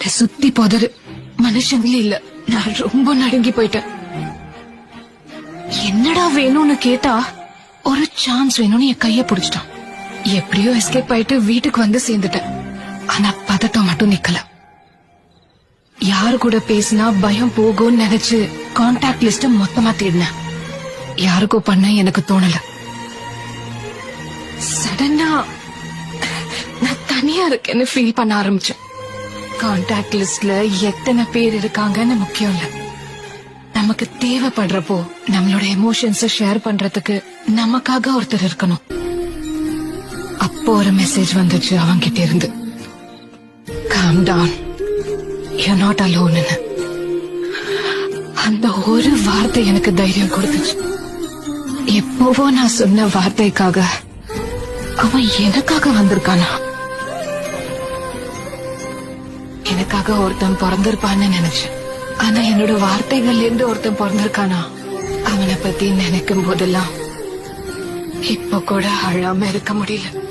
என்ன சுத்தி போதரு மனுஷங்களே இல்ல. நான் ரொம்ப நடுங்கி போயிட்டேன். என்னடா வேணும்னு கேட்டா ஒரு சான்ஸ் வேணும்னு என் கைய புடிச்சிட்டான். எப்படியோ எஸ்கேப் ஆயிட்டு வீட்டுக்கு வந்து சேர்ந்துட்டேன். ஆனா பதட்டம் மட்டும் நிக்கல. யாரு கூட பேசினா பயம் போகும்னு நினைச்சு கான்டாக்ட் லிஸ்ட் மொத்தமா தேடினேன். யாருக்கும் பண்ண எனக்கு தோணல. சடனா நான் தனியா இருக்கேன்னு ஃபீல் பண்ண ஆரம்பிச்சேன். கான்டாக்ட் லிஸ்ட்ல எத்தனை பேர் இருக்காங்கன்னு முக்கியம் இல்ல. நமக்கு தேவைப்படுறப்போ நம்மளோட எமோஷன்ஸ ஷேர் பண்றதுக்கு நமக்காக ஒருத்தர் இருக்கணும். அப்போ ஒரு மெசேஜ் வந்துச்சு அவங்கிட்ட இருந்து, calm down, you're not alone. அந்த ஒரு வார்த்தை எனக்கு தைரியம் கொடுத்துச்சு. எப்பவோ நான் சொன்ன வார்த்தைக்காக அவன் எனக்காக வந்திருக்கானா? எனக்காக ஒருத்தன் பிறந்திருப்பான்னு நினைச்சேன். ஆனா என்னோட வார்த்தைகள்ல இருந்து ஒருத்தன் பிறந்திருக்கானா? அவனை பத்தி நினைக்கும் போதெல்லாம் இப்ப கூட அழாம இருக்க முடியல.